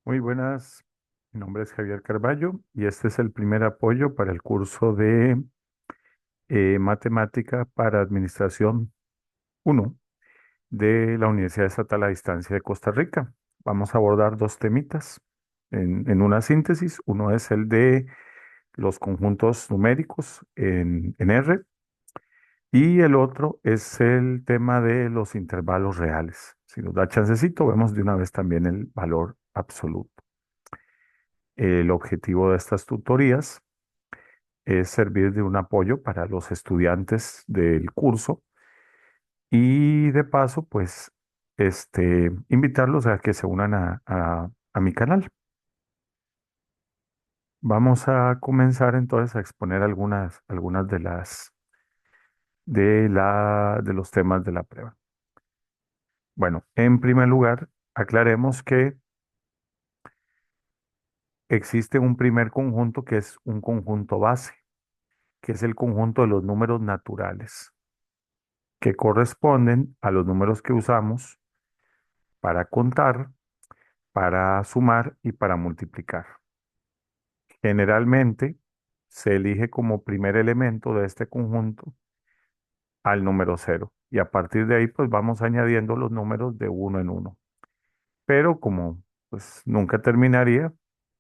Muy buenas, mi nombre es Javier Carballo y este es el primer apoyo para el curso de Matemática para Administración uno de la Universidad Estatal a Distancia de Costa Rica. Vamos a abordar dos temitas en una síntesis. Uno es el de los conjuntos numéricos en R y el otro es el tema de los intervalos reales. Si nos da chancecito, vemos de una vez también el valor absoluto. El objetivo de estas tutorías es servir de un apoyo para los estudiantes del curso y de paso, pues, invitarlos a que se unan a mi canal. Vamos a comenzar entonces a exponer algunas de los temas de la prueba. Bueno, en primer lugar, aclaremos que existe un primer conjunto que es un conjunto base, que es el conjunto de los números naturales, que corresponden a los números que usamos para contar, para sumar y para multiplicar. Generalmente se elige como primer elemento de este conjunto al número cero y a partir de ahí pues vamos añadiendo los números de uno en uno. Pero como pues nunca terminaría,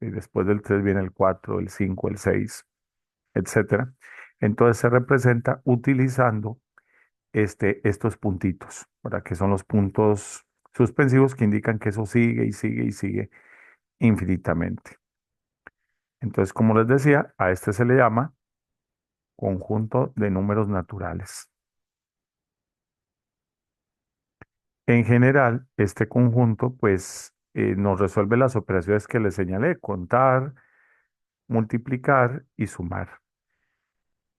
y después del 3 viene el 4, el 5, el 6, etcétera, entonces se representa utilizando estos puntitos, ¿para que son los puntos suspensivos que indican que eso sigue y sigue y sigue infinitamente? Entonces, como les decía, a este se le llama conjunto de números naturales. En general, este conjunto, pues, nos resuelve las operaciones que les señalé: contar, multiplicar y sumar.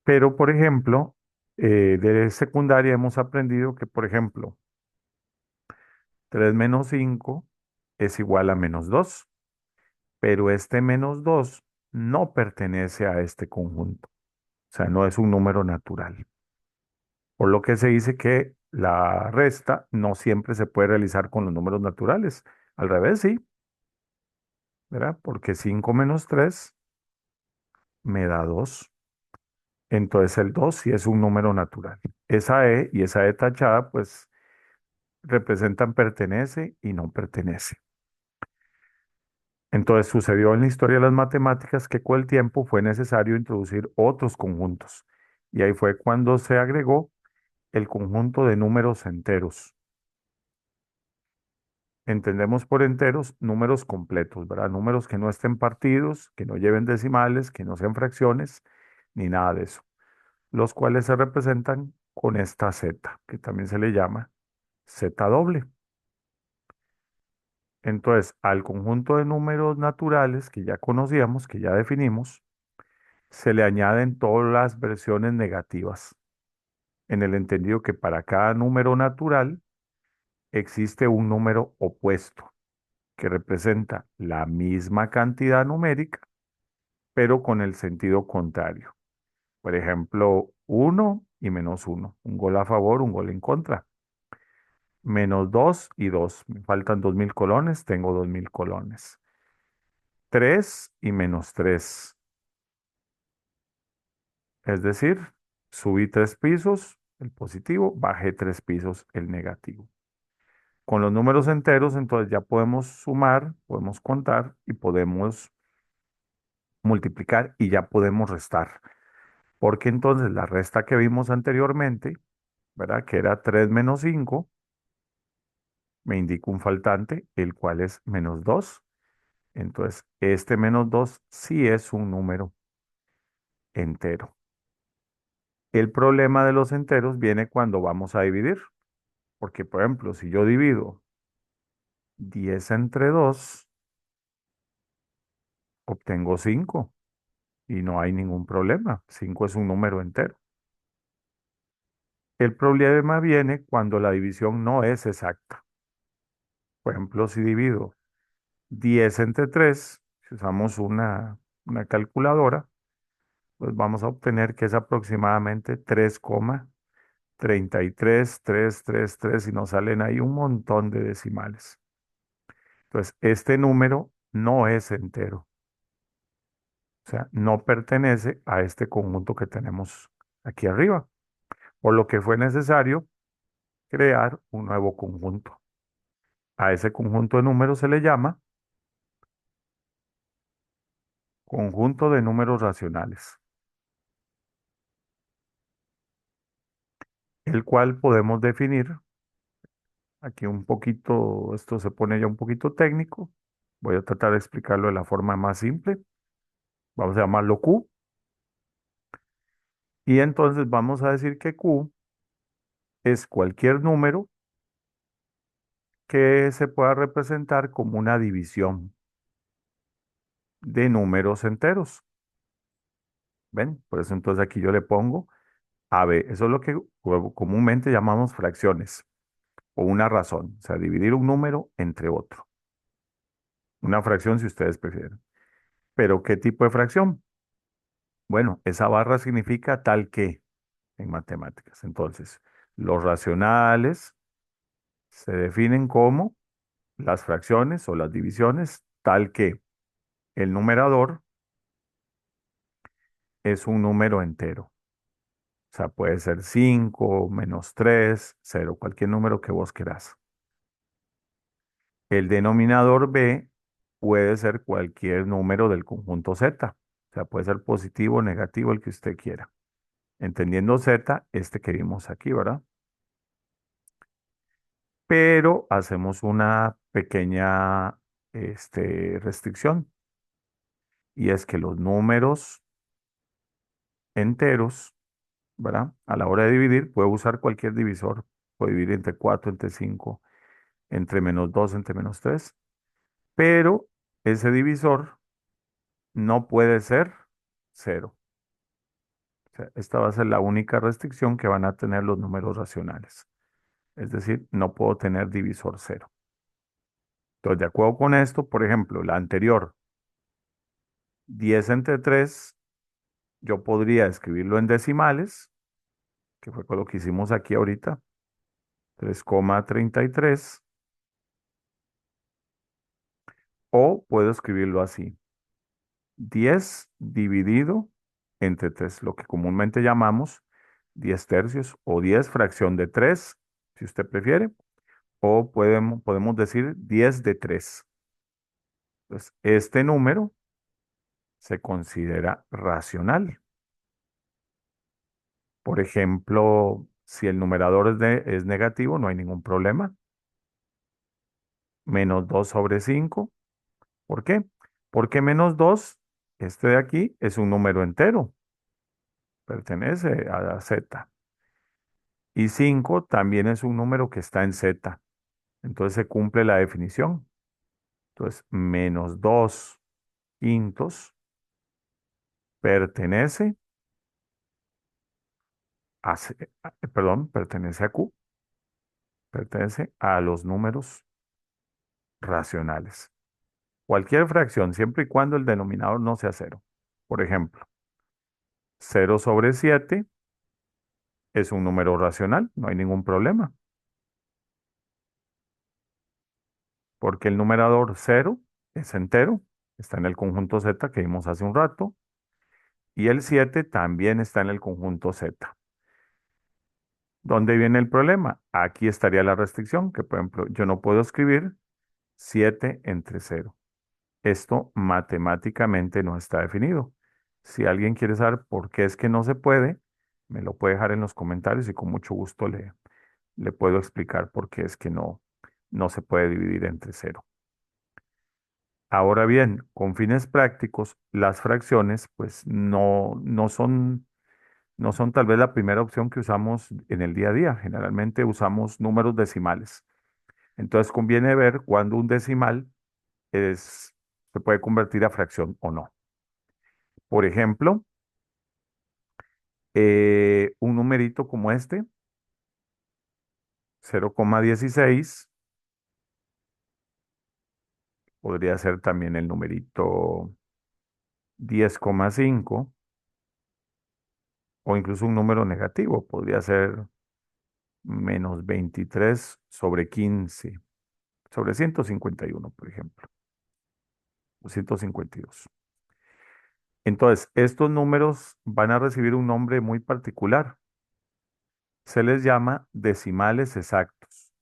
Pero, por ejemplo, de secundaria hemos aprendido que, por ejemplo, 3 menos 5 es igual a -2, pero este -2 no pertenece a este conjunto, o sea, no es un número natural. Por lo que se dice que la resta no siempre se puede realizar con los números naturales. Al revés, sí, ¿verdad? Porque 5 menos 3 me da 2. Entonces el 2 sí es un número natural. Esa E y esa E tachada, pues representan pertenece y no pertenece. Entonces sucedió en la historia de las matemáticas que con el tiempo fue necesario introducir otros conjuntos. Y ahí fue cuando se agregó el conjunto de números enteros. Entendemos por enteros números completos, ¿verdad? Números que no estén partidos, que no lleven decimales, que no sean fracciones, ni nada de eso. Los cuales se representan con esta Z, que también se le llama Z doble. Entonces, al conjunto de números naturales que ya conocíamos, que ya definimos, se le añaden todas las versiones negativas, en el entendido que para cada número natural existe un número opuesto, que representa la misma cantidad numérica, pero con el sentido contrario. Por ejemplo, uno y -1, un gol a favor, un gol en contra. -2 y 2, me faltan 2000 colones, tengo 2000 colones. 3 y -3, es decir, subí 3 pisos, el positivo, bajé 3 pisos, el negativo. Con los números enteros, entonces ya podemos sumar, podemos contar y podemos multiplicar y ya podemos restar. Porque entonces la resta que vimos anteriormente, ¿verdad? Que era 3 menos 5, me indica un faltante, el cual es -2. Entonces, este -2 sí es un número entero. El problema de los enteros viene cuando vamos a dividir. Porque, por ejemplo, si yo divido 10 entre 2, obtengo 5 y no hay ningún problema. 5 es un número entero. El problema viene cuando la división no es exacta. Por ejemplo, si divido 10 entre 3, si usamos una calculadora, pues vamos a obtener que es aproximadamente 3,33333 y nos salen ahí un montón de decimales. Entonces, este número no es entero. O sea, no pertenece a este conjunto que tenemos aquí arriba, por lo que fue necesario crear un nuevo conjunto. A ese conjunto de números se le llama conjunto de números racionales, el cual podemos definir aquí un poquito, esto se pone ya un poquito técnico. Voy a tratar de explicarlo de la forma más simple. Vamos a llamarlo Q. Y entonces vamos a decir que Q es cualquier número que se pueda representar como una división de números enteros. ¿Ven? Por eso entonces aquí yo le pongo AB. Eso es lo que comúnmente llamamos fracciones o una razón. O sea, dividir un número entre otro. Una fracción si ustedes prefieren. Pero ¿qué tipo de fracción? Bueno, esa barra significa tal que en matemáticas. Entonces, los racionales se definen como las fracciones o las divisiones tal que el numerador es un número entero. O sea, puede ser 5, -3, 0, cualquier número que vos querás. El denominador B puede ser cualquier número del conjunto Z. O sea, puede ser positivo o negativo el que usted quiera. Entendiendo Z, este que vimos aquí, ¿verdad? Pero hacemos una pequeña restricción y es que los números enteros, ¿verdad? A la hora de dividir, puede usar cualquier divisor. Puede dividir entre 4, entre 5, entre -2, entre -3. Pero ese divisor no puede ser cero. O sea, esta va a ser la única restricción que van a tener los números racionales. Es decir, no puedo tener divisor cero. Entonces, de acuerdo con esto, por ejemplo, la anterior, 10 entre 3, yo podría escribirlo en decimales, que fue con lo que hicimos aquí ahorita, 3,33, o puedo escribirlo así, 10 dividido entre 3, lo que comúnmente llamamos 10 tercios o 10 fracción de 3, si usted prefiere, o podemos decir 10 de 3. Entonces, este número se considera racional. Por ejemplo, si el numerador es negativo, no hay ningún problema. -2/5. ¿Por qué? Porque -2, este de aquí, es un número entero, pertenece a la Z. Y 5 también es un número que está en Z. Entonces se cumple la definición. Entonces, -2 quintos pertenece pertenece a Q, pertenece a los números racionales. Cualquier fracción, siempre y cuando el denominador no sea cero. Por ejemplo, 0/7 es un número racional, no hay ningún problema, porque el numerador cero es entero, está en el conjunto Z que vimos hace un rato, y el 7 también está en el conjunto Z. ¿Dónde viene el problema? Aquí estaría la restricción, que por ejemplo, yo no puedo escribir 7 entre cero. Esto matemáticamente no está definido. Si alguien quiere saber por qué es que no se puede, me lo puede dejar en los comentarios y con mucho gusto le puedo explicar por qué es que no se puede dividir entre cero. Ahora bien, con fines prácticos, las fracciones pues no son tal vez la primera opción que usamos en el día a día. Generalmente usamos números decimales. Entonces conviene ver cuándo un decimal se puede convertir a fracción o no. Por ejemplo, un numerito como este, 0,16, podría ser también el numerito 10,5 o incluso un número negativo, podría ser -23/15 sobre 151, por ejemplo. 252. Entonces, estos números van a recibir un nombre muy particular. Se les llama decimales exactos,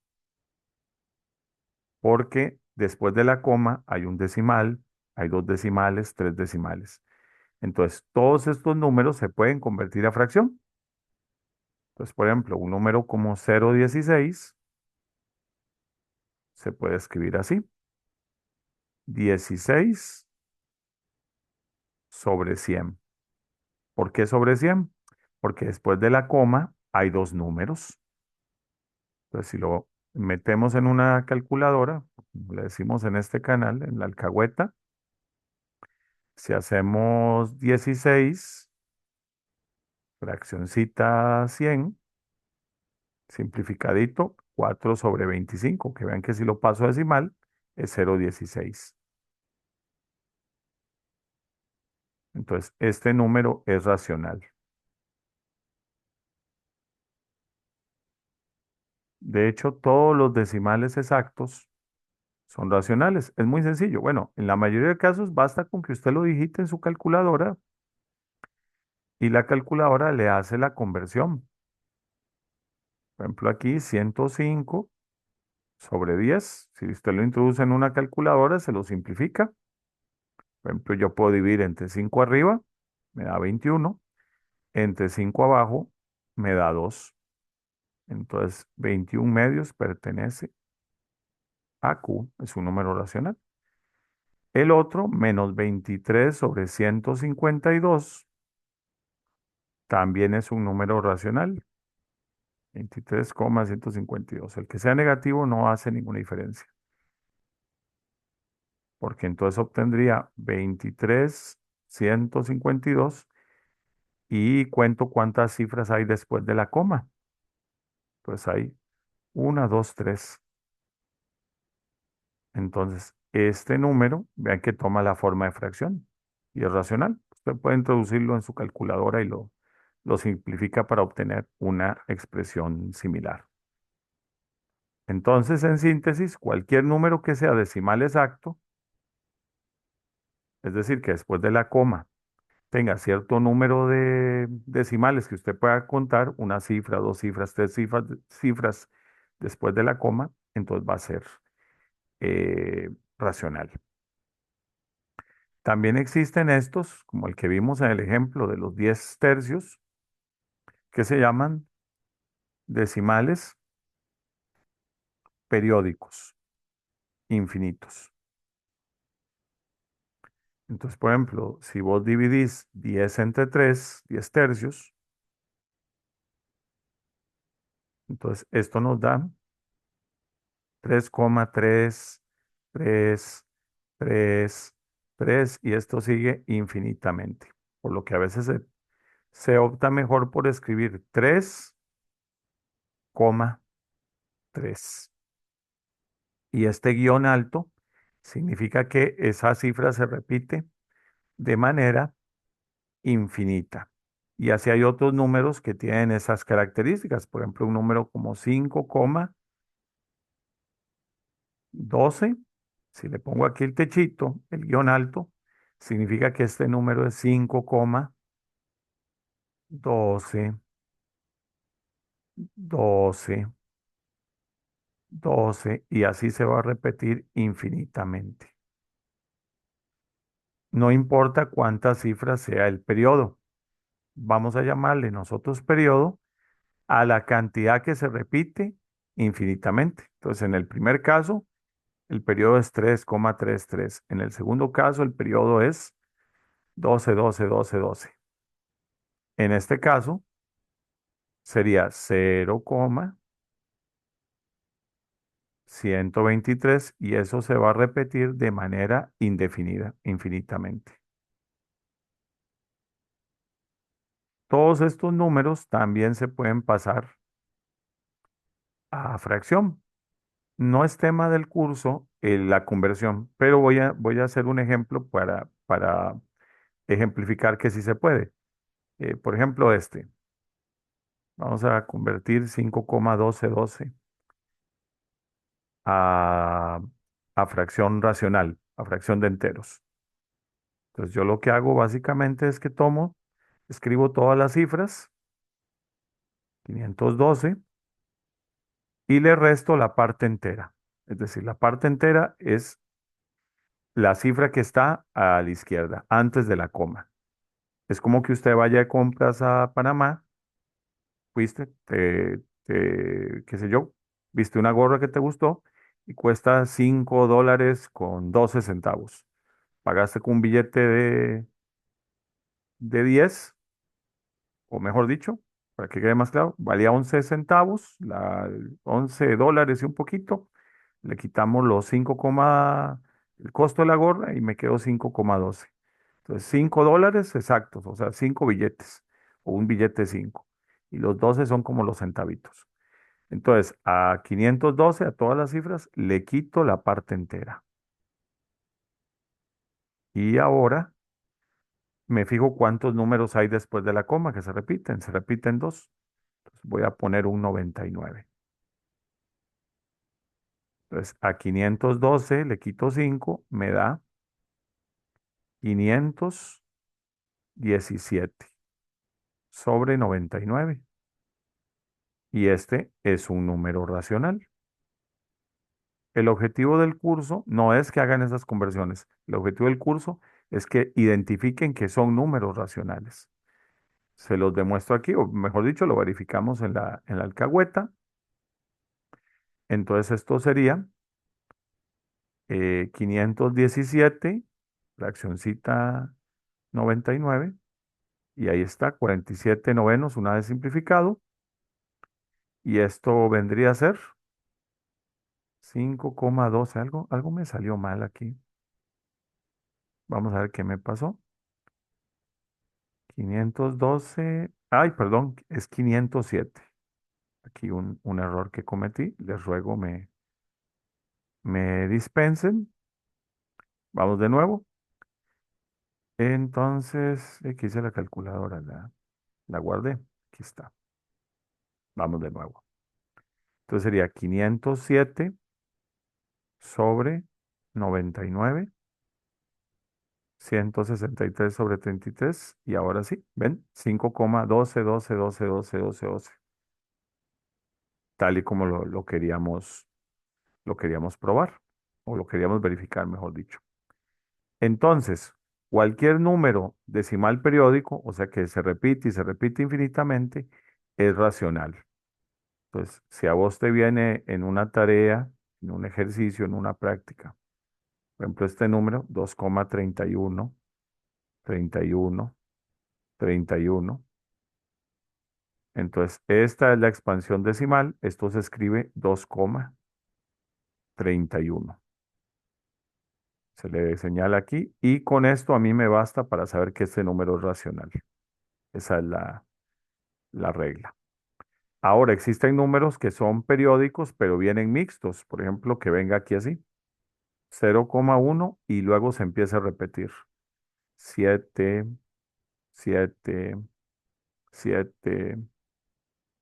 porque después de la coma hay un decimal, hay dos decimales, tres decimales. Entonces, todos estos números se pueden convertir a fracción. Entonces, por ejemplo, un número como 0,16 se puede escribir así: 16 sobre 100. ¿Por qué sobre 100? Porque después de la coma hay dos números. Entonces, si lo metemos en una calculadora, le decimos en este canal, en la alcahueta, si hacemos 16, fraccioncita 100, simplificadito, 4 sobre 25, que vean que si lo paso a decimal es 0,16. Entonces, este número es racional. De hecho, todos los decimales exactos son racionales. Es muy sencillo. Bueno, en la mayoría de casos basta con que usted lo digite en su calculadora y la calculadora le hace la conversión. Por ejemplo, aquí 105 sobre 10. Si usted lo introduce en una calculadora, se lo simplifica. Por ejemplo, yo puedo dividir entre 5 arriba, me da 21. Entre 5 abajo, me da 2. Entonces, 21 medios pertenece a Q, es un número racional. El otro, menos 23 sobre 152, también es un número racional. 23,152. El que sea negativo no hace ninguna diferencia, porque entonces obtendría 23,152 y cuento cuántas cifras hay después de la coma. Pues hay una, 2, 3. Entonces, este número, vean que toma la forma de fracción y es racional. Usted puede introducirlo en su calculadora y lo simplifica para obtener una expresión similar. Entonces, en síntesis, cualquier número que sea decimal exacto, es decir, que después de la coma tenga cierto número de decimales que usted pueda contar, una cifra, dos cifras, tres cifras, cifras después de la coma, entonces va a ser racional. También existen estos, como el que vimos en el ejemplo de los 10 tercios, que se llaman decimales periódicos, infinitos. Entonces, por ejemplo, si vos dividís 10 entre 3, 10 tercios, entonces esto nos da 3,3, 3, 3, 3, y esto sigue infinitamente. Por lo que a veces se opta mejor por escribir 3,3. Y este guión alto significa que esa cifra se repite de manera infinita. Y así hay otros números que tienen esas características. Por ejemplo, un número como 5,12. Si le pongo aquí el techito, el guión alto, significa que este número es 5,12, 12, 12, y así se va a repetir infinitamente. No importa cuántas cifras sea el periodo. Vamos a llamarle nosotros periodo a la cantidad que se repite infinitamente. Entonces, en el primer caso, el periodo es 3,33. En el segundo caso, el periodo es 12, 12, 12, 12. En este caso, sería 0,123, y eso se va a repetir de manera indefinida, infinitamente. Todos estos números también se pueden pasar a fracción. No es tema del curso la conversión, pero voy a hacer un ejemplo para ejemplificar que sí se puede. Por ejemplo, vamos a convertir 5,1212 a, a fracción racional, a fracción de enteros. Entonces yo lo que hago básicamente es que tomo, escribo todas las cifras, 512, y le resto la parte entera. Es decir, la parte entera es la cifra que está a la izquierda, antes de la coma. Es como que usted vaya de compras a Panamá, fuiste, qué sé yo, viste una gorra que te gustó y cuesta $5.12. Pagaste con un billete de 10, o mejor dicho, para que quede más claro, valía 11 centavos, $11 y un poquito. Le quitamos los el costo de la gorra y me quedó 5,12. Entonces, $5 exactos, o sea, 5 billetes o un billete de 5. Y los 12 son como los centavitos. Entonces, a 512, a todas las cifras, le quito la parte entera. Y ahora me fijo cuántos números hay después de la coma que se repiten. Se repiten dos. Entonces, voy a poner un 99. Entonces, a 512 le quito 5, me da 517 sobre 99. Y este es un número racional. El objetivo del curso no es que hagan esas conversiones. El objetivo del curso es que identifiquen que son números racionales. Se los demuestro aquí, o mejor dicho, lo verificamos en la alcahueta. Entonces esto sería 517, fraccioncita 99, y ahí está, 47 novenos una vez simplificado. Y esto vendría a ser 5,12. Algo me salió mal aquí. Vamos a ver qué me pasó. 512, ay, perdón, es 507. Aquí un error que cometí. Les ruego me dispensen. Vamos de nuevo. Entonces, aquí hice la calculadora, la guardé. Aquí está. Vamos de nuevo. Entonces sería 507 sobre 99, 163 sobre 33. Y ahora sí, ¿ven? 5,12, 12, 12, 12, 12, 12. Tal y como lo queríamos probar, o lo queríamos verificar, mejor dicho. Entonces, cualquier número decimal periódico, o sea que se repite y se repite infinitamente, es racional. Pues si a vos te viene en una tarea, en un ejercicio, en una práctica, por ejemplo, este número, 2,31, 31, 31. Entonces, esta es la expansión decimal. Esto se escribe 2,31. Se le señala aquí y con esto a mí me basta para saber que este número es racional. Esa es la regla. Ahora, existen números que son periódicos, pero vienen mixtos. Por ejemplo, que venga aquí así, 0,1 y luego se empieza a repetir. 7, 7, 7,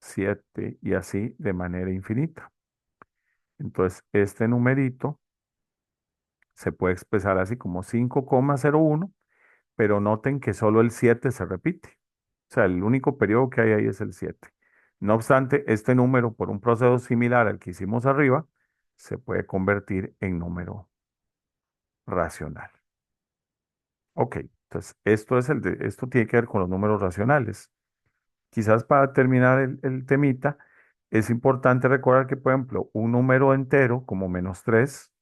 7 y así de manera infinita. Entonces, este numerito se puede expresar así como 5,01, pero noten que solo el 7 se repite. O sea, el único periodo que hay ahí es el 7. No obstante, este número, por un proceso similar al que hicimos arriba, se puede convertir en número racional. Ok, entonces esto tiene que ver con los números racionales. Quizás para terminar el temita, es importante recordar que, por ejemplo, un número entero como -3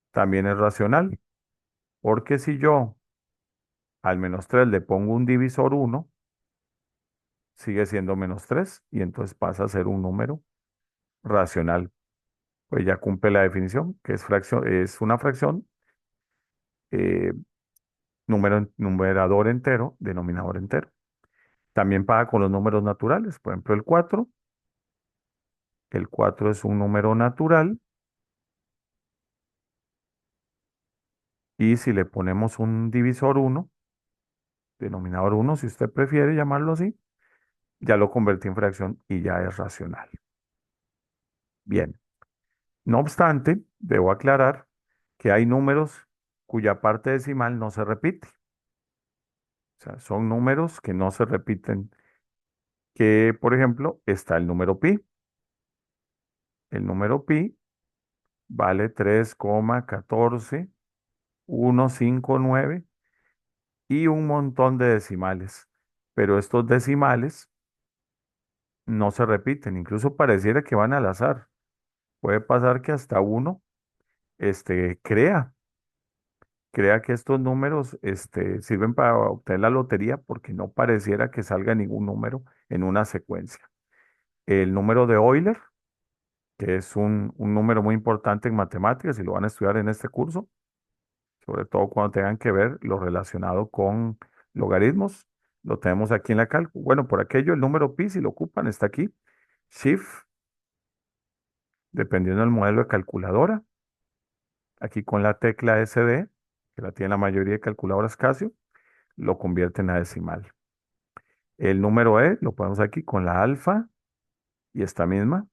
también es racional, porque si yo al -3 le pongo un divisor 1, sigue siendo -3 y entonces pasa a ser un número racional. Pues ya cumple la definición, que es una fracción, eh, numerador entero, denominador entero. También paga con los números naturales, por ejemplo, el 4. El 4 es un número natural y si le ponemos un divisor 1, denominador 1, si usted prefiere llamarlo así, ya lo convertí en fracción y ya es racional. Bien, no obstante, debo aclarar que hay números cuya parte decimal no se repite. O sea, son números que no se repiten. Que, por ejemplo, está el número pi. El número pi vale 3,14159 y un montón de decimales. Pero estos decimales no se repiten, incluso pareciera que van al azar. Puede pasar que hasta uno crea que estos números sirven para obtener la lotería porque no pareciera que salga ningún número en una secuencia. El número de Euler, que es un número muy importante en matemáticas y lo van a estudiar en este curso, sobre todo cuando tengan que ver lo relacionado con logaritmos, lo tenemos aquí en la cálculo. Bueno, por aquello el número pi, si lo ocupan, está aquí. Shift, dependiendo del modelo de calculadora. Aquí con la tecla SD, que la tiene la mayoría de calculadoras Casio, lo convierten a decimal. El número E lo ponemos aquí con la alfa y esta misma.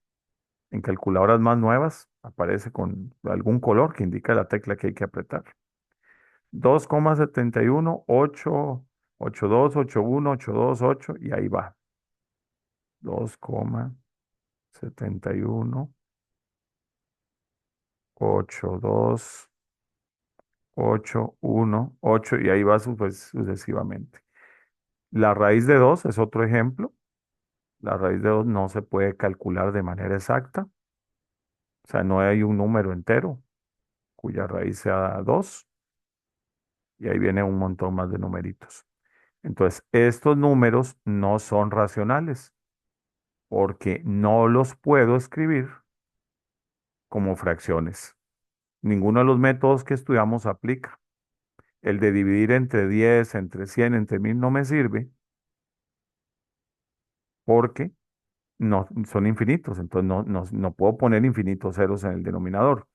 En calculadoras más nuevas aparece con algún color que indica la tecla que hay que apretar. 2,71, 882, 81, 828 y ahí va. 2,71, 82, 81, 8 y ahí va sucesivamente. La raíz de 2 es otro ejemplo. La raíz de 2 no se puede calcular de manera exacta. O sea, no hay un número entero cuya raíz sea 2 y ahí viene un montón más de numeritos. Entonces, estos números no son racionales porque no los puedo escribir como fracciones. Ninguno de los métodos que estudiamos aplica. El de dividir entre 10, entre 100, entre 1000 no me sirve porque no son infinitos. Entonces, no puedo poner infinitos ceros en el denominador.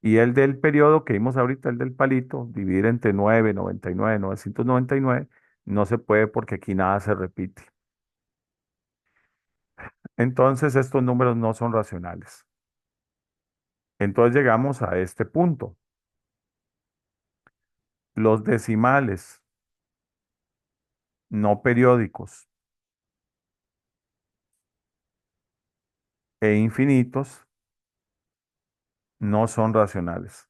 Y el del periodo que vimos ahorita, el del palito, dividir entre 9, 99, 999, no se puede porque aquí nada se repite. Entonces estos números no son racionales. Entonces llegamos a este punto. Los decimales no periódicos e infinitos no son racionales.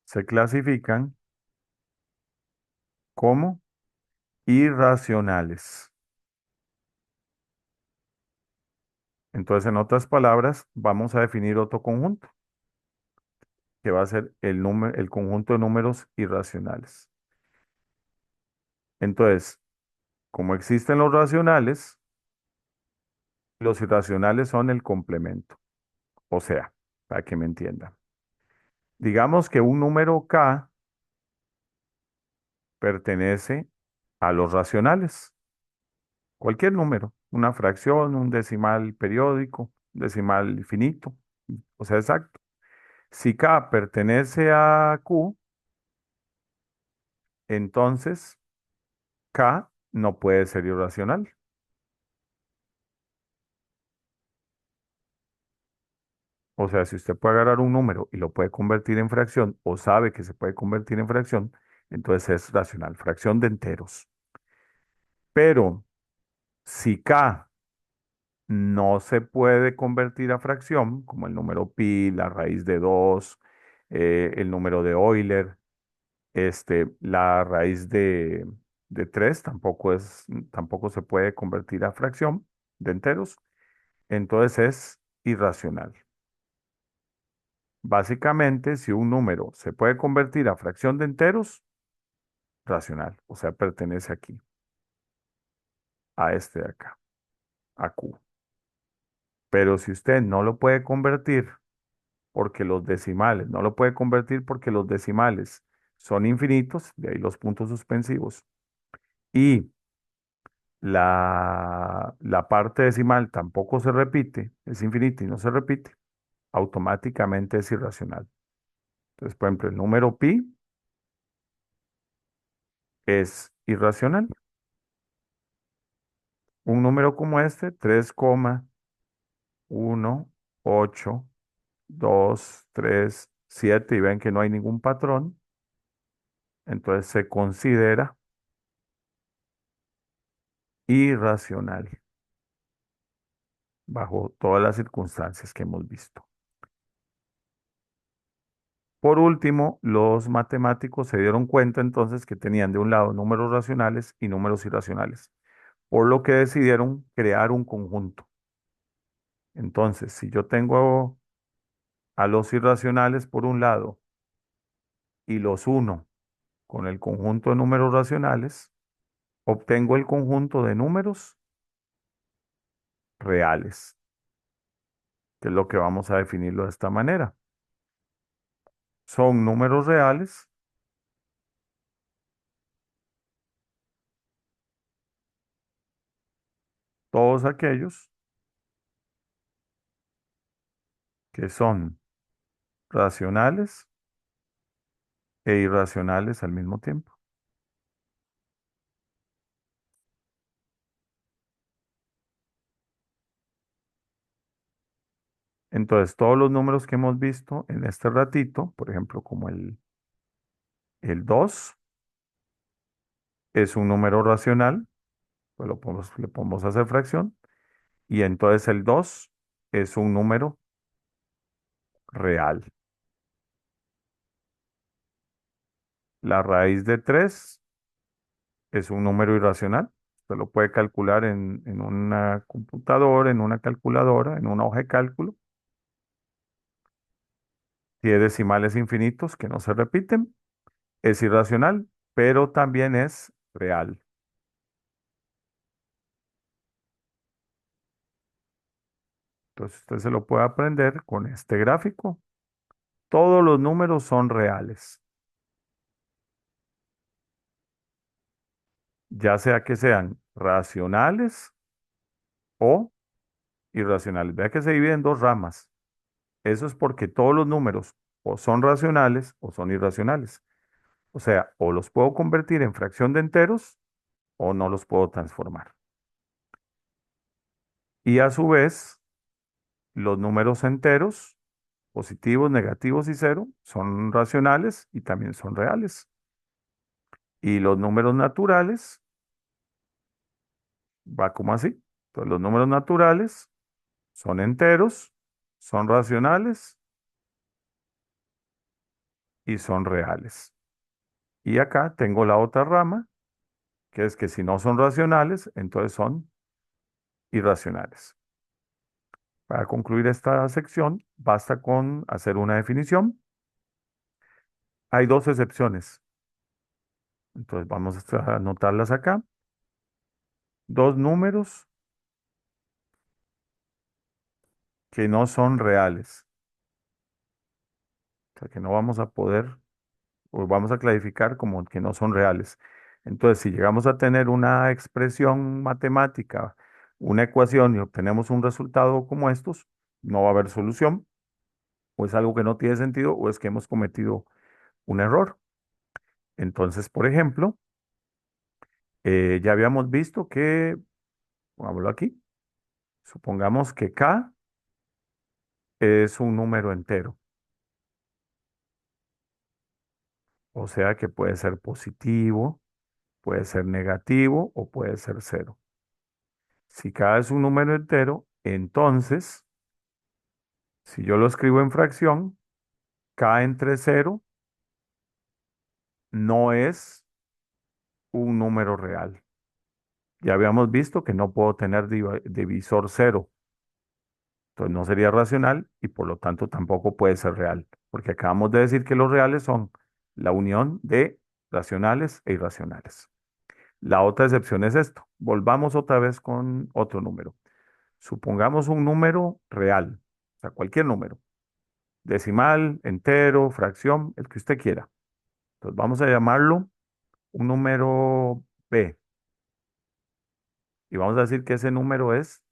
Se clasifican como irracionales. Entonces, en otras palabras, vamos a definir otro conjunto, que va a ser el conjunto de números irracionales. Entonces, como existen los racionales, los irracionales son el complemento. O sea, para que me entiendan. Digamos que un número k pertenece a los racionales. Cualquier número, una fracción, un decimal periódico, un decimal finito, o sea, exacto. Si k pertenece a q, entonces k no puede ser irracional. O sea, si usted puede agarrar un número y lo puede convertir en fracción o sabe que se puede convertir en fracción, entonces es racional, fracción de enteros. Pero si k no se puede convertir a fracción, como el número pi, la raíz de 2, el número de Euler, la raíz de 3 tampoco se puede convertir a fracción de enteros, entonces es irracional. Básicamente, si un número se puede convertir a fracción de enteros, racional, o sea, pertenece aquí, a este de acá, a Q. Pero si usted no lo puede convertir porque los decimales, no lo puede convertir porque los decimales son infinitos, de ahí los puntos suspensivos, y la parte decimal tampoco se repite, es infinita y no se repite, automáticamente es irracional. Entonces, por ejemplo, el número pi es irracional. Un número como este, 3,18159, 2, 3, 7 y ven que no hay ningún patrón, entonces se considera irracional bajo todas las circunstancias que hemos visto. Por último, los matemáticos se dieron cuenta entonces que tenían de un lado números racionales y números irracionales, por lo que decidieron crear un conjunto. Entonces, si yo tengo a los irracionales por un lado y los uno con el conjunto de números racionales, obtengo el conjunto de números reales, que es lo que vamos a definirlo de esta manera. Son números reales todos aquellos que son racionales e irracionales al mismo tiempo. Entonces, todos los números que hemos visto en este ratito, por ejemplo, como el 2 es un número racional, pues le podemos hacer fracción, y entonces el 2 es un número real. La raíz de 3 es un número irracional. Usted lo puede calcular en una computadora, en una calculadora, en una hoja de cálculo. Tiene decimales infinitos que no se repiten. Es irracional, pero también es real. Entonces usted se lo puede aprender con este gráfico. Todos los números son reales, ya sea que sean racionales o irracionales. Vea que se divide en dos ramas. Eso es porque todos los números o son racionales o son irracionales. O sea, o los puedo convertir en fracción de enteros o no los puedo transformar. Y a su vez, los números enteros, positivos, negativos y cero, son racionales y también son reales. Y los números naturales, va como así. Entonces, los números naturales son enteros, son racionales y son reales. Y acá tengo la otra rama, que es que si no son racionales, entonces son irracionales. Para concluir esta sección, basta con hacer una definición. Hay dos excepciones, entonces vamos a anotarlas acá. Dos números que no son reales, o sea, que no vamos a poder, o vamos a clarificar como que no son reales. Entonces, si llegamos a tener una expresión matemática, una ecuación y obtenemos un resultado como estos, no va a haber solución, o es algo que no tiene sentido, o es que hemos cometido un error. Entonces, por ejemplo, ya habíamos visto que, pongámoslo aquí, supongamos que K es un número entero, o sea que puede ser positivo, puede ser negativo o puede ser cero. Si K es un número entero, entonces, si yo lo escribo en fracción, K entre cero no es un número real. Ya habíamos visto que no puedo tener divisor cero, entonces no sería racional y por lo tanto tampoco puede ser real, porque acabamos de decir que los reales son la unión de racionales e irracionales. La otra excepción es esto. Volvamos otra vez con otro número. Supongamos un número real, o sea, cualquier número, decimal, entero, fracción, el que usted quiera. Entonces vamos a llamarlo un número B y vamos a decir que ese número es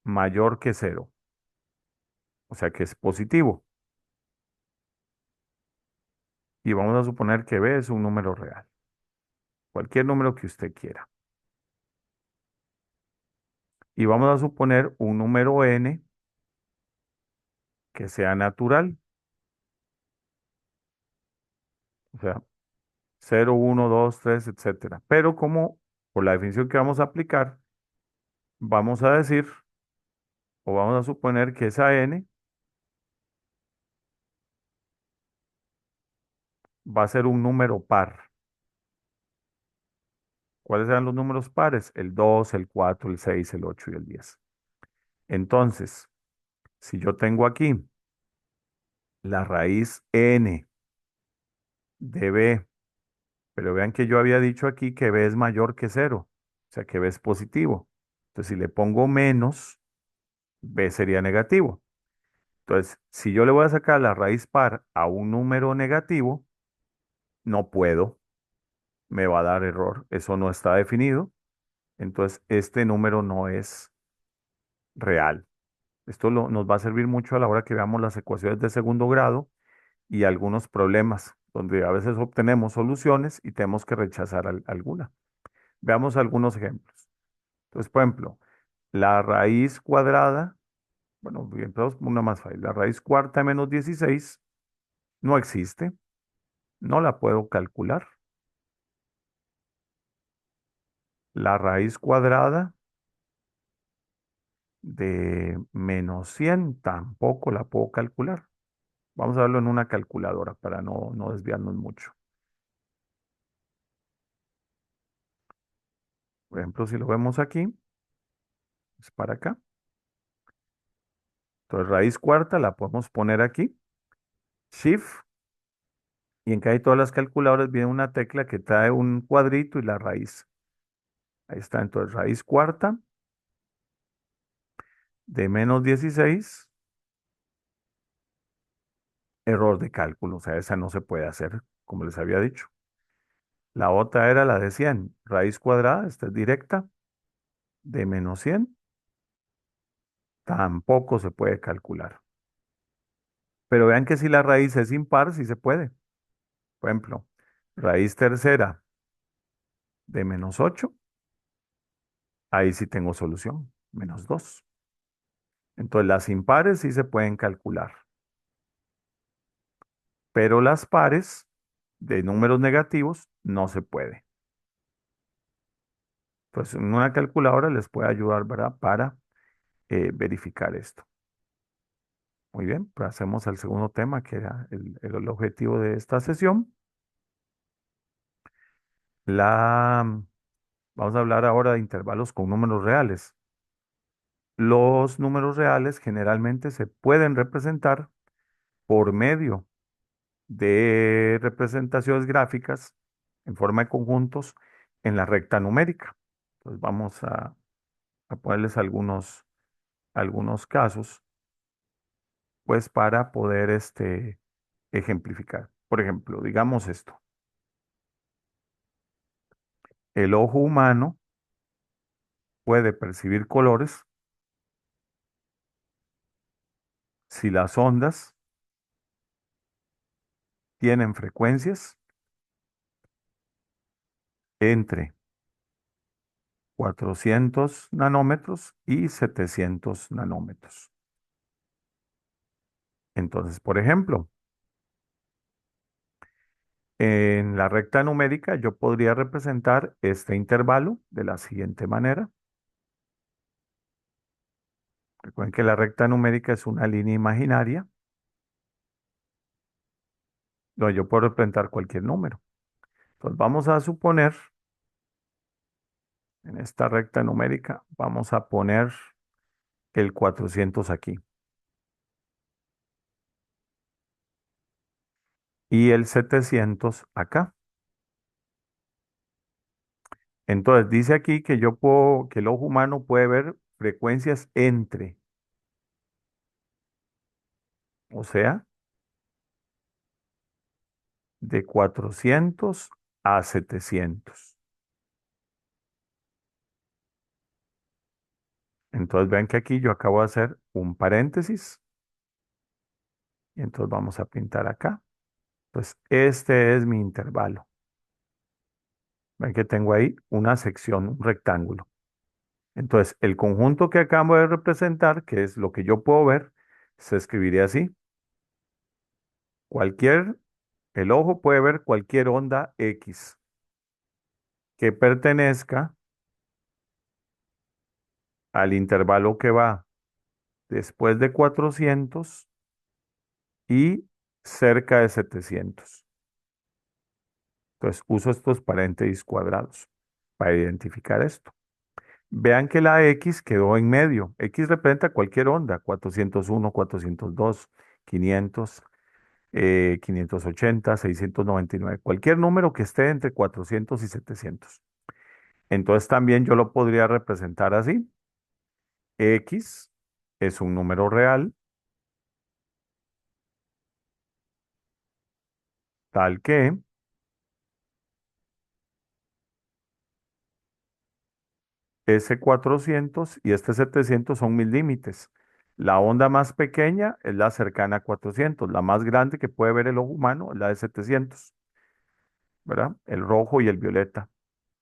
mayor que cero, o sea que es positivo. Y vamos a suponer que B es un número real, cualquier número que usted quiera. Y vamos a suponer un número N que sea natural, o sea, 0, 1, 2, 3, etcétera. Pero como por la definición que vamos a aplicar, vamos a decir o vamos a suponer que esa n va a ser un número par. ¿Cuáles serán los números pares? El 2, el 4, el 6, el 8 y el 10. Entonces, si yo tengo aquí la raíz n de b, pero vean que yo había dicho aquí que b es mayor que cero, o sea que b es positivo. Entonces, si le pongo menos, b sería negativo. Entonces, si yo le voy a sacar la raíz par a un número negativo, no puedo, me va a dar error. Eso no está definido. Entonces, este número no es real. Esto nos va a servir mucho a la hora que veamos las ecuaciones de segundo grado y algunos problemas donde a veces obtenemos soluciones y tenemos que rechazar alguna. Veamos algunos ejemplos. Entonces, por ejemplo, la raíz cuadrada, bueno, empezamos con una más fácil. La raíz cuarta de menos 16 no existe, no la puedo calcular. La raíz cuadrada de menos 100 tampoco la puedo calcular. Vamos a verlo en una calculadora para no desviarnos mucho. Por ejemplo, si lo vemos aquí, es para acá. Entonces, raíz cuarta la podemos poner aquí. Shift. Y en casi todas las calculadoras viene una tecla que trae un cuadrito y la raíz. Ahí está. Entonces, raíz cuarta de menos 16, error de cálculo. O sea, esa no se puede hacer, como les había dicho. La otra era la de 100. Raíz cuadrada, esta es directa, de menos 100. Tampoco se puede calcular. Pero vean que si la raíz es impar, sí se puede. Por ejemplo, raíz tercera de menos 8, ahí sí tengo solución, menos 2. Entonces las impares sí se pueden calcular, pero las pares de números negativos no se puede. Entonces en una calculadora les puede ayudar, ¿verdad? Para verificar esto. Muy bien, pues hacemos el segundo tema que era el objetivo de esta sesión. La, Vamos a hablar ahora de intervalos con números reales. Los números reales generalmente se pueden representar por medio de representaciones gráficas en forma de conjuntos en la recta numérica. Entonces vamos a ponerles algunos casos, pues para poder ejemplificar. Por ejemplo, digamos esto. El ojo humano puede percibir colores si las ondas tienen frecuencias entre 400 nanómetros y 700 nanómetros. Entonces, por ejemplo, en la recta numérica yo podría representar este intervalo de la siguiente manera. Recuerden que la recta numérica es una línea imaginaria donde yo puedo representar cualquier número. Entonces vamos a suponer, en esta recta numérica, vamos a poner el 400 aquí y el 700 acá. Entonces dice aquí que que el ojo humano puede ver frecuencias entre, o sea, de 400 a 700. Entonces ven que aquí yo acabo de hacer un paréntesis y entonces vamos a pintar acá. Entonces este es mi intervalo. Ven que tengo ahí una sección, un rectángulo. Entonces el conjunto que acabo de representar, que es lo que yo puedo ver, Se escribiría así. Cualquier, el ojo puede ver cualquier onda X que pertenezca al intervalo que va después de 400 y cerca de 700. Entonces uso estos paréntesis cuadrados para identificar esto. Vean que la X quedó en medio. X representa cualquier onda, 401, 402, 500, 580, 699, cualquier número que esté entre 400 y 700. Entonces también yo lo podría representar así. X es un número real, tal que ese 400 y este 700 son mis límites. La onda más pequeña es la cercana a 400. La más grande que puede ver el ojo humano es la de 700, ¿verdad? El rojo y el violeta,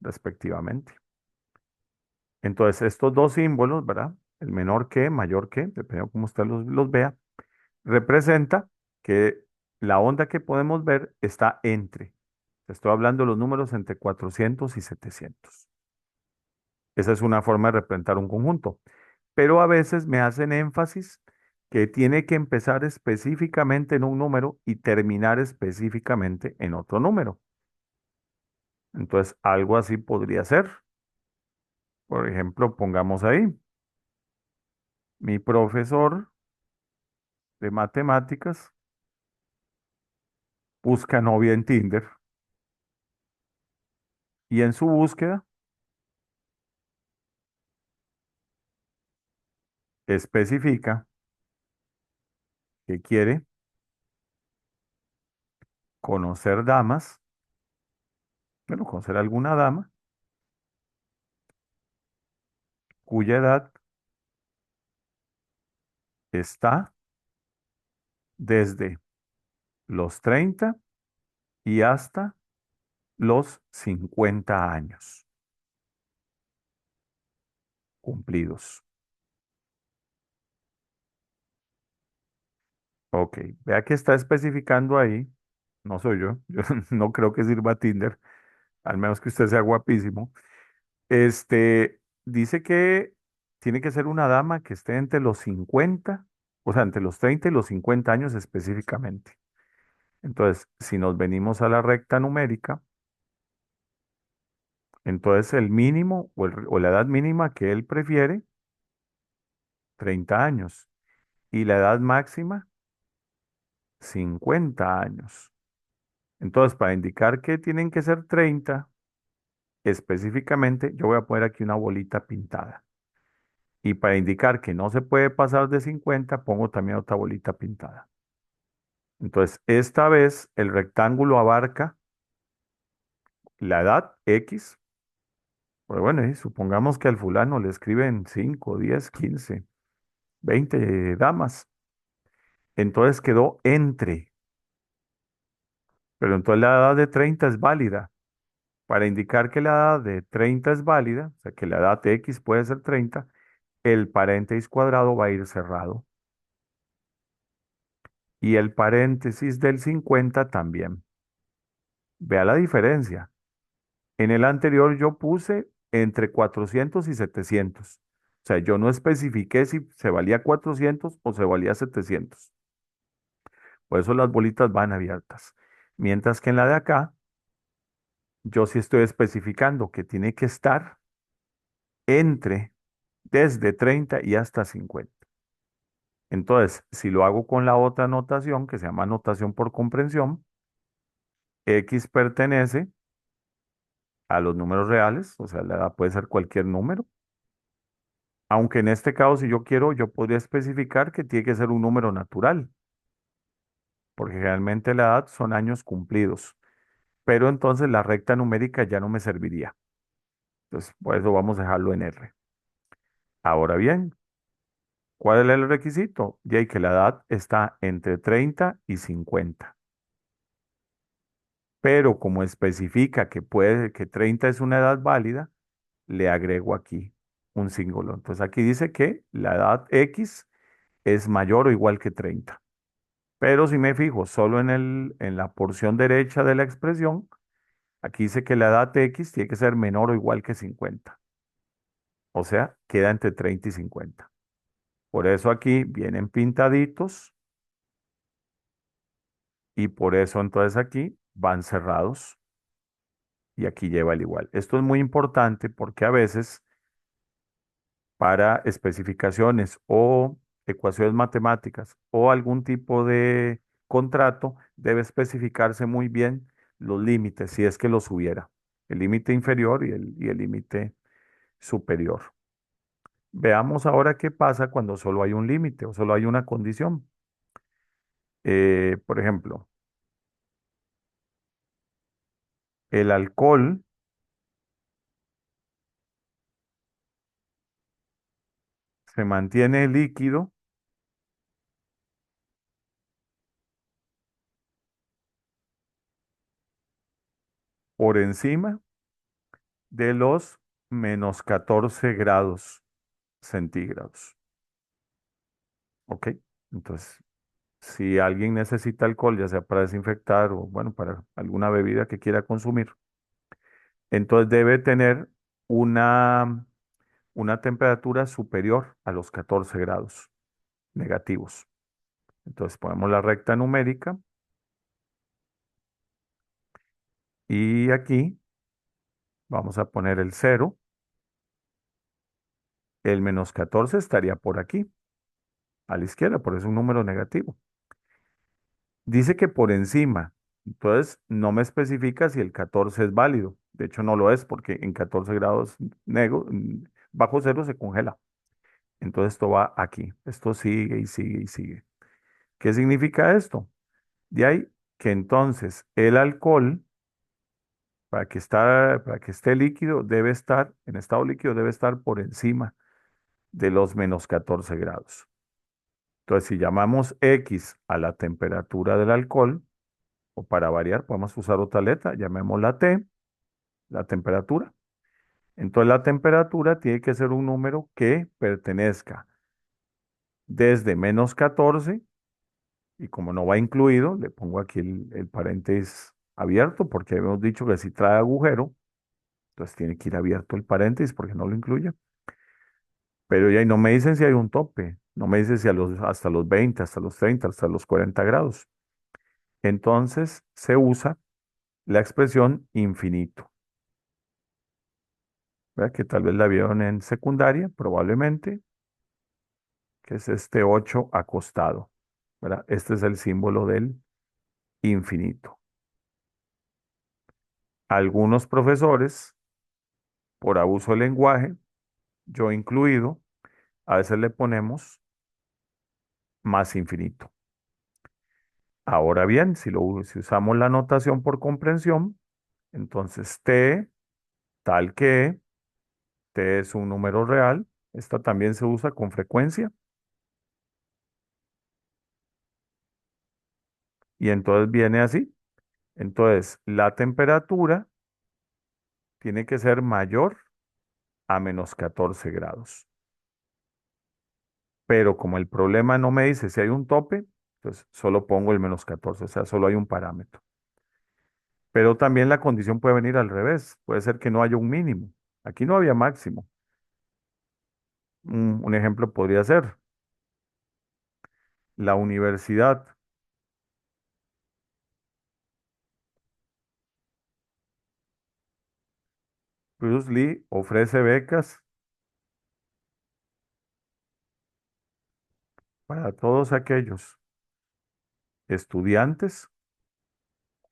respectivamente. Entonces, estos dos símbolos, ¿verdad? El menor que, mayor que, dependiendo de cómo usted los vea, representa que la onda que podemos ver está entre. Estoy hablando de los números entre 400 y 700. Esa es una forma de representar un conjunto. Pero a veces me hacen énfasis que tiene que empezar específicamente en un número y terminar específicamente en otro número. Entonces, algo así podría ser. Por ejemplo, pongamos ahí, mi profesor de matemáticas busca novia en Tinder y en su búsqueda especifica que quiere conocer damas, bueno, conocer alguna dama cuya edad está desde los 30 y hasta los 50 años cumplidos. Ok, vea que está especificando ahí, no soy yo, yo no creo que sirva Tinder, al menos que usted sea guapísimo. Dice que tiene que ser una dama que esté entre los 50, o sea, entre los 30 y los 50 años específicamente. Entonces, si nos venimos a la recta numérica, entonces el mínimo o la edad mínima que él prefiere, 30 años, y la edad máxima, 50 años. Entonces, para indicar que tienen que ser 30 específicamente, yo voy a poner aquí una bolita pintada. Y para indicar que no se puede pasar de 50, pongo también otra bolita pintada. Entonces, esta vez el rectángulo abarca la edad X. Pues bueno, y supongamos que al fulano le escriben 5, 10, 15, 20 damas. Entonces quedó entre. Pero entonces la edad de 30 es válida. Para indicar que la edad de 30 es válida, o sea que la edad de X puede ser 30, el paréntesis cuadrado va a ir cerrado. Y el paréntesis del 50 también. Vea la diferencia. En el anterior yo puse entre 400 y 700. O sea, yo no especifiqué si se valía 400 o se valía 700. Por eso las bolitas van abiertas. Mientras que en la de acá, yo sí estoy especificando que tiene que estar entre desde 30 y hasta 50. Entonces, si lo hago con la otra notación, que se llama notación por comprensión, X pertenece a los números reales, o sea, la edad puede ser cualquier número, aunque en este caso, si yo quiero, yo podría especificar que tiene que ser un número natural, porque realmente la edad son años cumplidos, pero entonces la recta numérica ya no me serviría. Entonces, por eso vamos a dejarlo en R. Ahora bien, ¿cuál es el requisito? Ya que la edad está entre 30 y 50. Pero como especifica que puede, que 30 es una edad válida, le agrego aquí un símbolo. Entonces aquí dice que la edad X es mayor o igual que 30. Pero si me fijo solo en la porción derecha de la expresión, aquí dice que la edad de X tiene que ser menor o igual que 50. O sea, queda entre 30 y 50. Por eso aquí vienen pintaditos y por eso entonces aquí van cerrados y aquí lleva el igual. Esto es muy importante porque a veces para especificaciones o ecuaciones matemáticas o algún tipo de contrato debe especificarse muy bien los límites, si es que los hubiera, el límite inferior y el límite superior. Veamos ahora qué pasa cuando solo hay un límite o solo hay una condición. Por ejemplo, el alcohol se mantiene líquido por encima de los -14 grados centígrados. ¿Ok? Entonces, si alguien necesita alcohol, ya sea para desinfectar o, bueno, para alguna bebida que quiera consumir, entonces debe tener una, una temperatura superior a los 14 grados negativos. Entonces ponemos la recta numérica y aquí vamos a poner el cero. El -14 estaría por aquí, a la izquierda, por eso es un número negativo. Dice que por encima, entonces no me especifica si el 14 es válido. De hecho, no lo es porque en 14 grados bajo cero se congela. Entonces esto va aquí. Esto sigue y sigue y sigue. ¿Qué significa esto? De ahí que entonces el alcohol, para que esté líquido, debe estar, en estado líquido, debe estar por encima de los -14 grados. Entonces, si llamamos X a la temperatura del alcohol, o para variar, podemos usar otra letra, llamémosla T, la temperatura. Entonces, la temperatura tiene que ser un número que pertenezca desde -14, y como no va incluido, le pongo aquí el paréntesis abierto, porque hemos dicho que si trae agujero, entonces tiene que ir abierto el paréntesis porque no lo incluye. Pero ya no me dicen si hay un tope, no me dicen si hasta los 20, hasta los 30, hasta los 40 grados. Entonces se usa la expresión infinito, ¿verdad? Que tal vez la vieron en secundaria, probablemente, que es este 8 acostado, ¿verdad? Este es el símbolo del infinito. Algunos profesores, por abuso del lenguaje, yo incluido, a veces le ponemos más infinito. Ahora bien, si usamos la notación por comprensión, entonces t, tal que t es un número real, esta también se usa con frecuencia, y entonces viene así. Entonces, la temperatura tiene que ser mayor a -14 grados. Pero como el problema no me dice si hay un tope, pues solo pongo el -14, o sea, solo hay un parámetro. Pero también la condición puede venir al revés, puede ser que no haya un mínimo. Aquí no había máximo. Un ejemplo podría ser la universidad Bruce Lee ofrece becas para todos aquellos estudiantes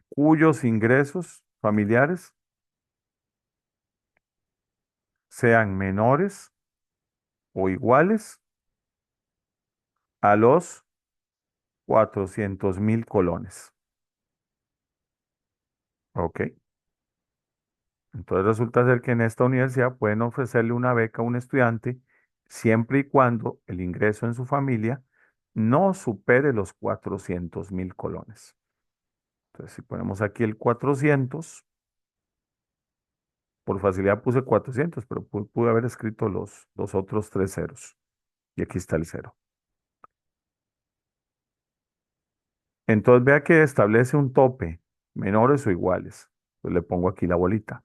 cuyos ingresos familiares sean menores o iguales a los 400.000 colones. ¿Ok? Entonces resulta ser que en esta universidad pueden ofrecerle una beca a un estudiante siempre y cuando el ingreso en su familia no supere los 400.000 colones. Entonces, si ponemos aquí el 400, por facilidad puse 400, pero pude haber escrito los otros tres ceros. Y aquí está el cero. Entonces vea que establece un tope, menores o iguales. Pues le pongo aquí la bolita.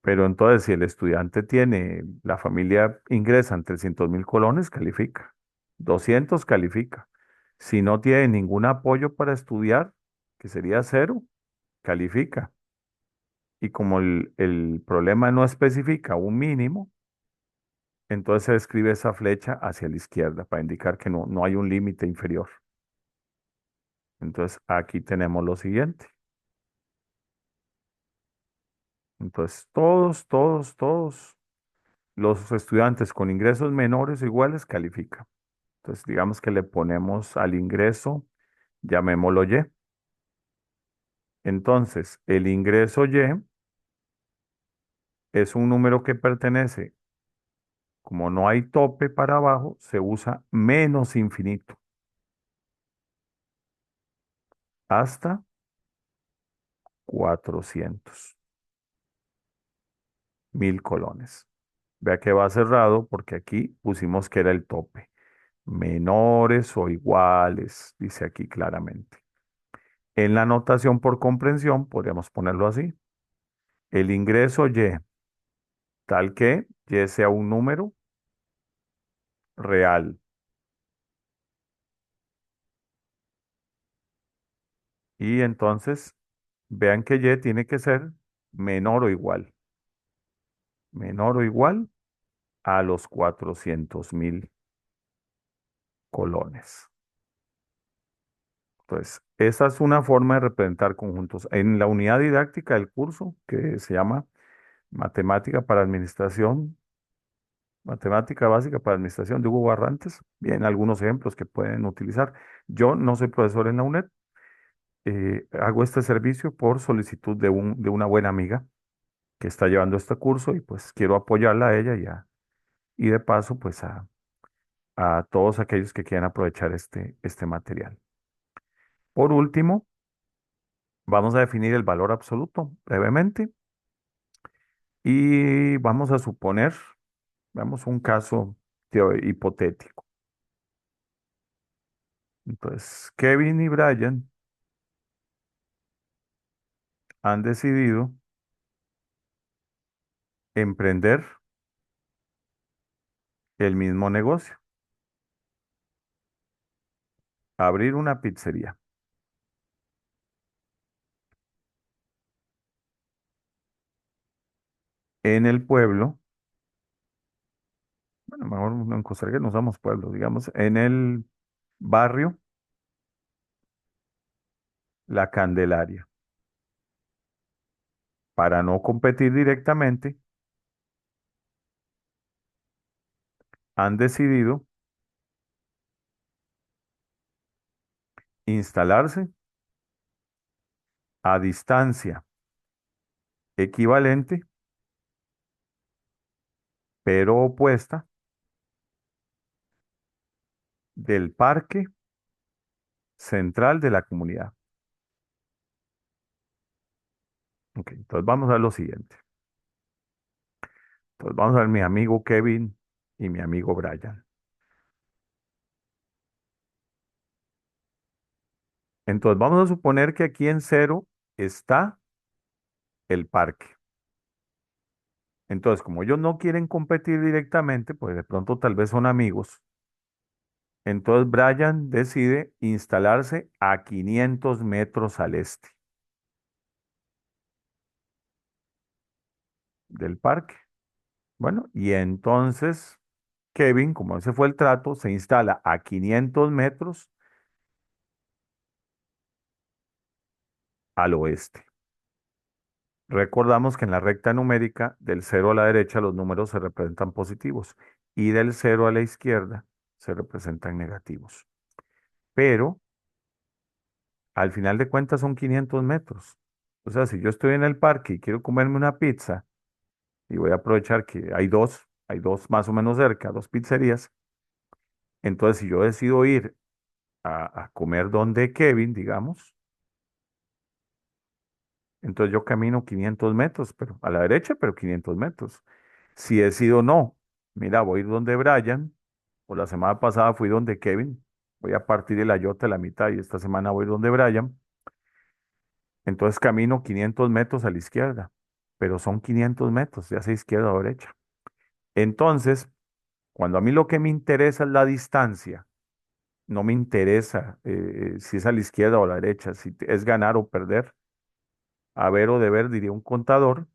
Pero entonces, si el estudiante tiene, la familia ingresa en 300.000 colones, califica. 200 califica. Si no tiene ningún apoyo para estudiar, que sería cero, califica. Y como el problema no especifica un mínimo, entonces se escribe esa flecha hacia la izquierda para indicar que no hay un límite inferior. Entonces aquí tenemos lo siguiente. Entonces todos los estudiantes con ingresos menores o iguales califican. Entonces, digamos que le ponemos al ingreso, llamémoslo Y. Entonces, el ingreso Y es un número que pertenece, como no hay tope para abajo, se usa menos infinito hasta 400.000 colones. Vea que va cerrado porque aquí pusimos que era el tope. Menores o iguales, dice aquí claramente. En la notación por comprensión, podríamos ponerlo así. El ingreso Y, tal que Y sea un número real. Y entonces, vean que Y tiene que ser menor o igual. Menor o igual a los 400.000 colones. Entonces, esa es una forma de representar conjuntos. En la unidad didáctica del curso, que se llama Matemática para Administración, Matemática Básica para Administración de Hugo Barrantes, vienen algunos ejemplos que pueden utilizar. Yo no soy profesor en la UNED, hago este servicio por solicitud de una buena amiga que está llevando este curso y pues quiero apoyarla a ella y de paso pues a todos aquellos que quieran aprovechar este material. Por último, vamos a definir el valor absoluto brevemente y vamos a suponer, vamos un caso hipotético. Entonces, Kevin y Brian han decidido emprender el mismo negocio, abrir una pizzería en el pueblo. Bueno, mejor en Costa Rica no usamos pueblo, digamos, en el barrio La Candelaria. Para no competir directamente, han decidido instalarse a distancia equivalente, pero opuesta, del parque central de la comunidad. Ok, entonces vamos a lo siguiente. Entonces vamos a ver mi amigo Kevin y mi amigo Brian. Entonces vamos a suponer que aquí en cero está el parque. Entonces, como ellos no quieren competir directamente, pues de pronto tal vez son amigos. Entonces Brian decide instalarse a 500 metros al este del parque. Bueno, y entonces Kevin, como ese fue el trato, se instala a 500 metros al oeste. Recordamos que en la recta numérica, del cero a la derecha los números se representan positivos y del cero a la izquierda se representan negativos. Pero al final de cuentas son 500 metros. O sea, si yo estoy en el parque y quiero comerme una pizza y voy a aprovechar que hay dos más o menos cerca, dos pizzerías, entonces si yo decido ir a comer donde Kevin, digamos, entonces yo camino 500 metros, pero a la derecha, pero 500 metros. Si decido no, mira, voy a ir donde Brian, o la semana pasada fui donde Kevin, Voy a partir el ayote a la mitad y esta semana voy donde Brian. Entonces camino 500 metros a la izquierda, pero son 500 metros, ya sea izquierda o derecha. Entonces, cuando a mí lo que me interesa es la distancia, no me interesa si es a la izquierda o a la derecha, si es ganar o perder, haber o deber, diría un contador.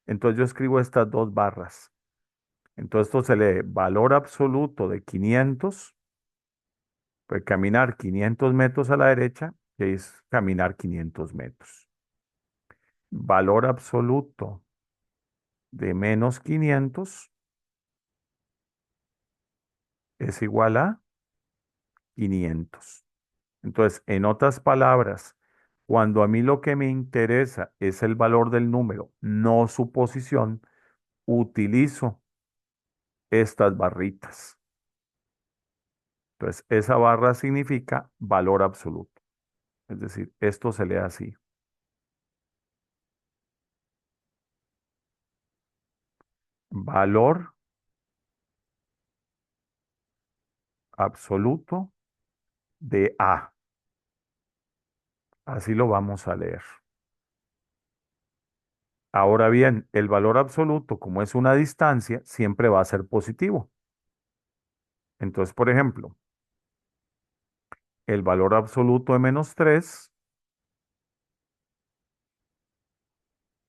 Entonces yo escribo estas dos barras. Entonces esto se lee valor absoluto de 500, pues caminar 500 metros a la derecha, que es caminar 500 metros. Valor absoluto de menos 500 es igual a 500. Entonces, en otras palabras, cuando a mí lo que me interesa es el valor del número, no su posición, utilizo estas barritas. Entonces, esa barra significa valor absoluto. Es decir, esto se lee así. Valor absoluto de A. Así lo vamos a leer. Ahora bien, el valor absoluto, como es una distancia, siempre va a ser positivo. Entonces, por ejemplo, el valor absoluto de menos 3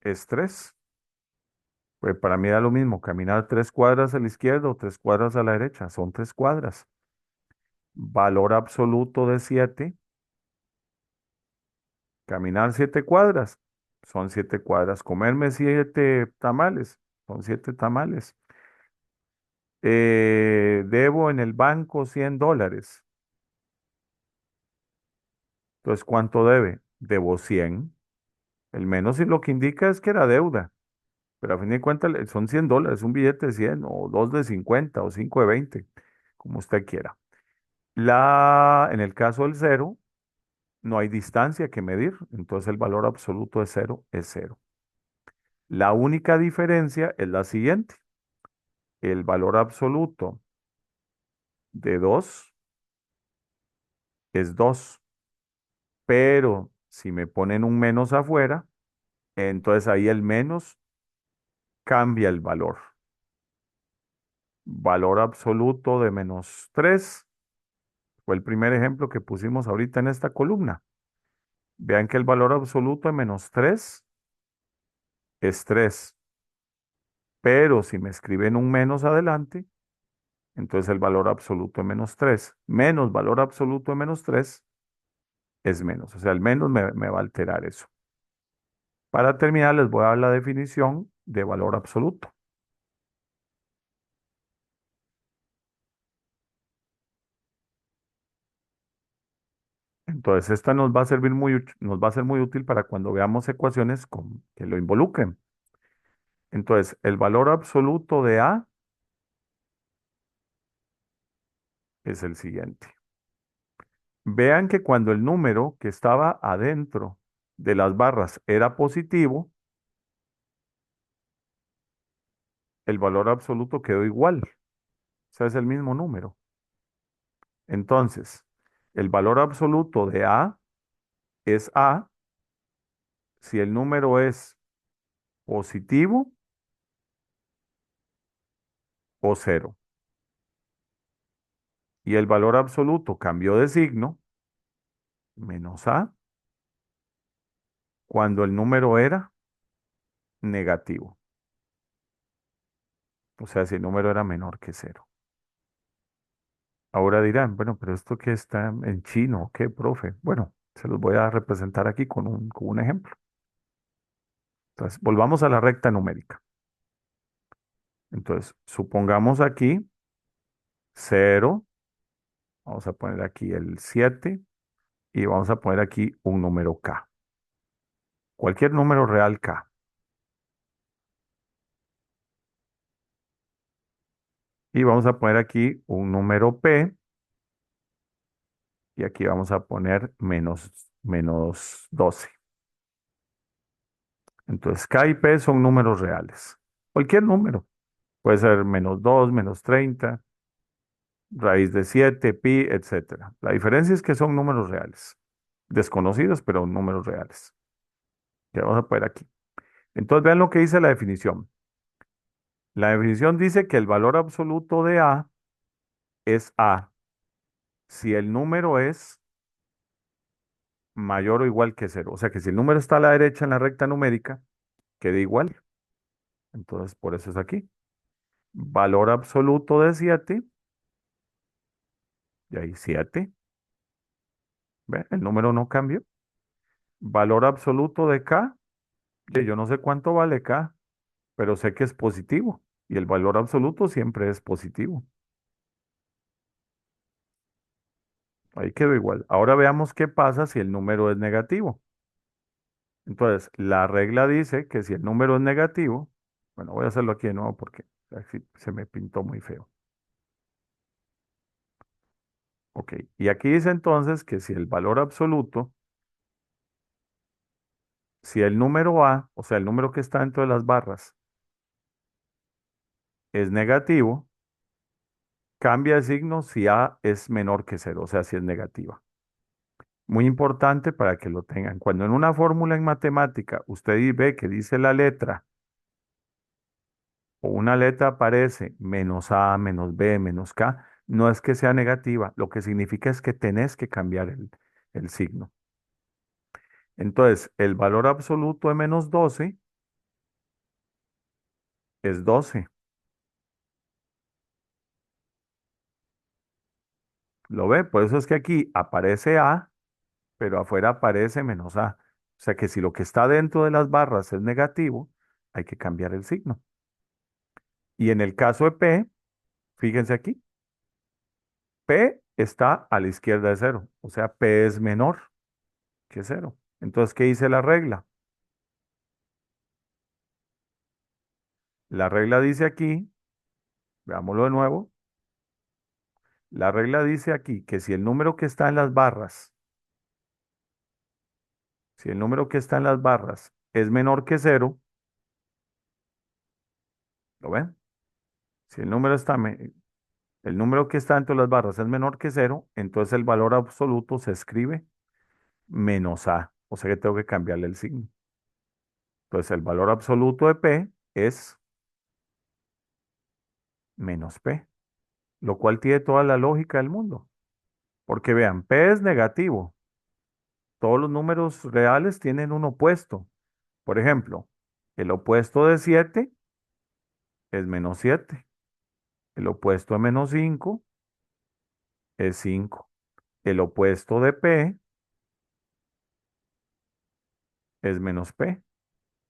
es 3. Pues para mí da lo mismo, caminar 3 cuadras a la izquierda o 3 cuadras a la derecha, son 3 cuadras. Valor absoluto de 7, caminar 7 cuadras, son 7 cuadras. Comerme 7 tamales, son 7 tamales. Debo en el banco $100. Entonces, ¿cuánto debe? Debo 100. El menos y lo que indica es que era deuda. Pero a fin de cuentas son $100, un billete de 100 o dos de 50 o cinco de 20, como usted quiera. En el caso del cero, no hay distancia que medir, entonces el valor absoluto de cero es cero. La única diferencia es la siguiente. El valor absoluto de 2 es 2, pero si me ponen un menos afuera, entonces ahí el menos cambia el valor. Valor absoluto de menos 3 fue el primer ejemplo que pusimos ahorita en esta columna. Vean que el valor absoluto de menos 3 es 3, pero si me escriben un menos adelante, entonces el valor absoluto de menos 3 menos valor absoluto de menos 3 es menos. O sea, el menos me va a alterar eso. Para terminar, les voy a dar la definición de valor absoluto. Entonces, esta nos va a servir nos va a ser muy útil para cuando veamos ecuaciones que lo involucren. Entonces, el valor absoluto de A es el siguiente. Vean que cuando el número que estaba adentro de las barras era positivo, el valor absoluto quedó igual. O sea, es el mismo número. Entonces, el valor absoluto de A es A si el número es positivo o cero. Y el valor absoluto cambió de signo, menos A, cuando el número era negativo. O sea, si el número era menor que cero. Ahora dirán, bueno, pero esto que está en chino, ¿qué, profe? Bueno, se los voy a representar aquí con un ejemplo. Entonces, volvamos a la recta numérica. Entonces, supongamos aquí cero, vamos a poner aquí el 7 y vamos a poner aquí un número k. Cualquier número real k. Y vamos a poner aquí un número p y aquí vamos a poner menos 12. Entonces, k y p son números reales. Cualquier número. Puede ser -2, -30. raíz de 7 pi, etcétera. La diferencia es que son números reales, desconocidos, pero números reales. Ya vamos a poner aquí. Entonces vean lo que dice la definición. La definición dice que el valor absoluto de A es A si el número es mayor o igual que cero. O sea que si el número está a la derecha en la recta numérica, queda igual. Entonces por eso es aquí. Valor absoluto de 7, y ahí 7. ¿Ve? El número no cambió. Valor absoluto de K, yo no sé cuánto vale K, pero sé que es positivo. Y el valor absoluto siempre es positivo. Ahí quedó igual. Ahora veamos qué pasa si el número es negativo. Entonces, la regla dice que si el número es negativo, bueno, voy a hacerlo aquí de nuevo porque así se me pintó muy feo. Ok, y aquí dice entonces que si el valor absoluto, si el número A, o sea, el número que está dentro de las barras, es negativo, cambia de signo si A es menor que cero, o sea, si es negativa. Muy importante para que lo tengan. Cuando en una fórmula en matemática usted ve que dice la letra o una letra aparece menos A, menos B, menos K, no es que sea negativa, lo que significa es que tenés que cambiar el signo. Entonces, el valor absoluto de menos 12 es 12. ¿Lo ve? Por eso es que aquí aparece A, pero afuera aparece menos A. O sea que si lo que está dentro de las barras es negativo, hay que cambiar el signo. Y en el caso de P, fíjense aquí, P está a la izquierda de cero. O sea, P es menor que cero. Entonces, ¿qué dice la regla? La regla dice aquí, veámoslo de nuevo, la regla dice aquí que si el número que está en las barras, si el número que está en las barras es menor que cero, ¿lo ven? Si el número está, el número que está dentro de las barras es menor que cero, entonces el valor absoluto se escribe menos A. O sea que tengo que cambiarle el signo. Entonces el valor absoluto de P es menos P, lo cual tiene toda la lógica del mundo. Porque vean, P es negativo. Todos los números reales tienen un opuesto. Por ejemplo, el opuesto de 7 es menos 7. El opuesto de menos 5 es 5. El opuesto de P es menos P.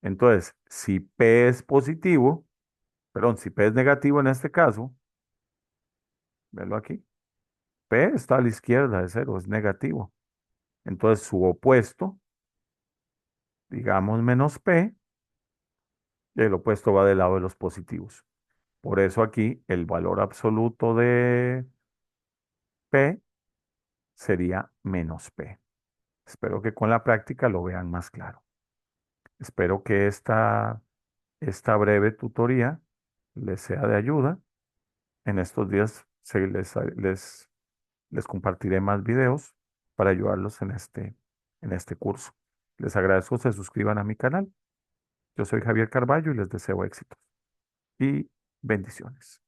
Entonces, si P es positivo, perdón, si P es negativo en este caso, velo aquí. P está a la izquierda de cero, es negativo. Entonces, su opuesto, digamos menos P, el opuesto va del lado de los positivos. Por eso aquí el valor absoluto de P sería menos P. Espero que con la práctica lo vean más claro. Espero que esta breve tutoría les sea de ayuda. En estos días les compartiré más videos para ayudarlos en este curso. Les agradezco que se suscriban a mi canal. Yo soy Javier Carballo y les deseo éxitos y bendiciones.